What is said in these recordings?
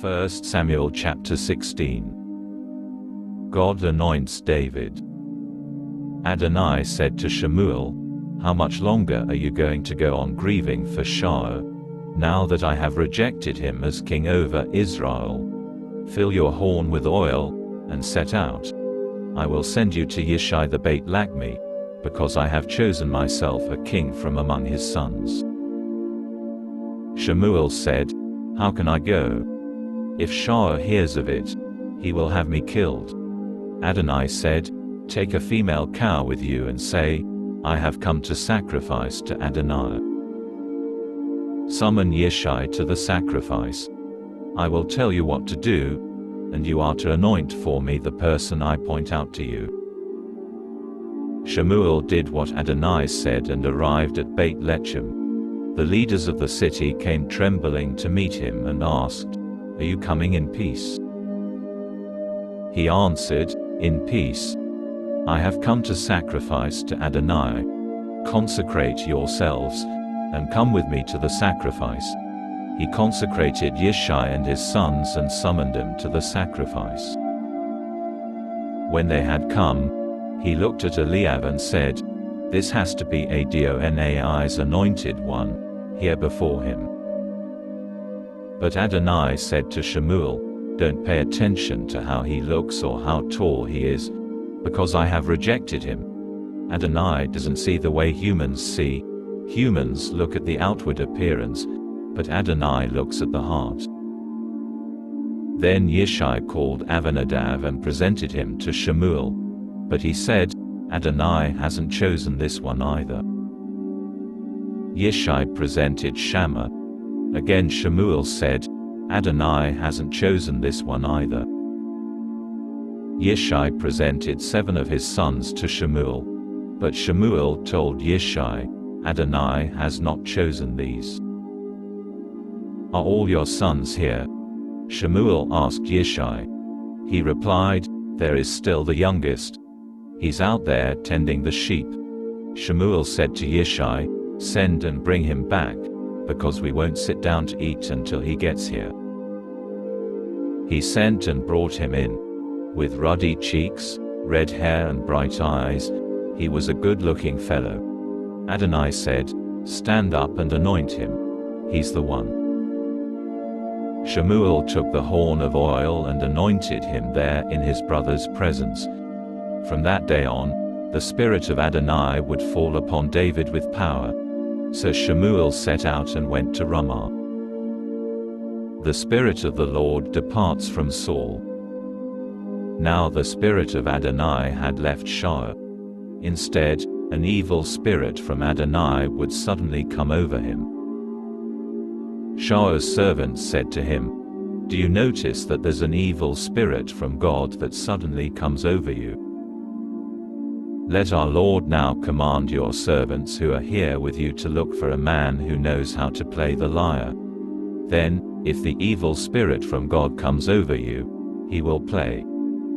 1 Samuel chapter 16. God anoints David. Adonai said to Shemuel, "How much longer are you going to go on grieving for Saul, now that I have rejected him as king over Israel? Fill your horn with oil, and set out. I will send you to Yeshua the Beit Lachmi, because I have chosen myself a king from among his sons." Shemuel said, "How can I go? If Saul hears of it, he will have me killed." Adonai said, "Take a female cow with you and say, 'I have come to sacrifice to Adonai.' Summon Yeshua to the sacrifice. I will tell you what to do, and you are to anoint for me the person I point out to you." Shemuel did what Adonai said and arrived at Beit Lechem. The leaders of the city came trembling to meet him and asked, "Are you coming in peace?" He answered, "In peace. I have come to sacrifice to Adonai. Consecrate yourselves, and come with me to the sacrifice." He consecrated Yeshua and his sons and summoned them to the sacrifice. When they had come, he looked at Eliab and said, "This has to be Adonai's anointed one, here before him." But Adonai said to Shemuel, "Don't pay attention to how he looks or how tall he is, because I have rejected him. Adonai doesn't see the way humans see. Humans look at the outward appearance, but Adonai looks at the heart." Then Yeshua called Abinadab and presented him to Shemuel. But he said, "Adonai hasn't chosen this one either." Yeshua presented Shammah. Again Shemuel said, "Adonai hasn't chosen this one either." Yeshua presented 7 of his sons to Shemuel. But Shemuel told Yeshua, "Adonai has not chosen these." "Are all your sons here?" Shemuel asked Yeshua. He replied, "There is still the youngest. He's out there tending the sheep." Shemuel said to Yeshua, "Send and bring him back, because we won't sit down to eat until he gets here." He sent and brought him in. With ruddy cheeks, red hair and bright eyes, he was a good-looking fellow. Adonai said, "Stand up and anoint him. He's the one." Shemuel took the horn of oil and anointed him there in his brother's presence. From that day on, the spirit of Adonai would fall upon David with power. So Shemuel set out and went to Ramah. The Spirit of the Lord departs from Saul. Now the spirit of Adonai had left Saul. Instead, an evil spirit from Adonai would suddenly come over him. Saul's servants said to him, "Do you notice that there's an evil spirit from God that suddenly comes over you? Let our Lord now command your servants who are here with you to look for a man who knows how to play the lyre. Then, if the evil spirit from God comes over you, he will play,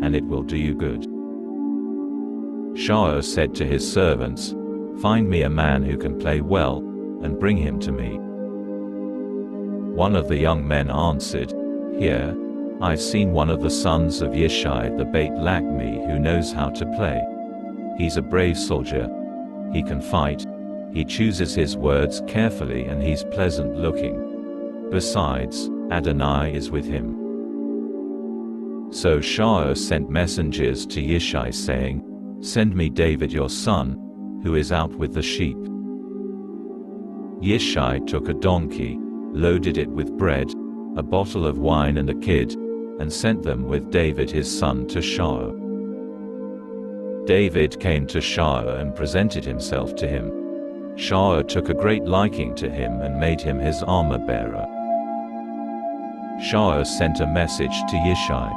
and it will do you good." Saul said to his servants, "Find me a man who can play well, and bring him to me." One of the young men answered, "Here, I've seen one of the sons of Yeshua the Beit Lachmi who knows how to play. He's a brave soldier. He can fight. He chooses his words carefully and he's pleasant looking. Besides, Adonai is with him." So Saul sent messengers to Yeshua saying, "Send me David your son, who is out with the sheep." Yeshua took a donkey, loaded it with bread, a bottle of wine and a kid, and sent them with David his son to Saul. David came to Saul and presented himself to him. Saul took a great liking to him and made him his armor-bearer. Saul sent a message to Yeshua,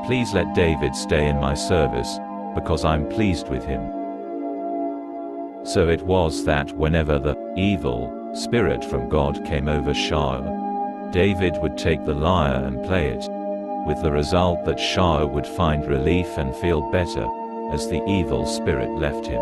"Please let David stay in my service, because I'm pleased with him." So it was that whenever the evil spirit from God came over Saul, David would take the lyre and play it, with the result that Saul would find relief and feel better, as the evil spirit left him.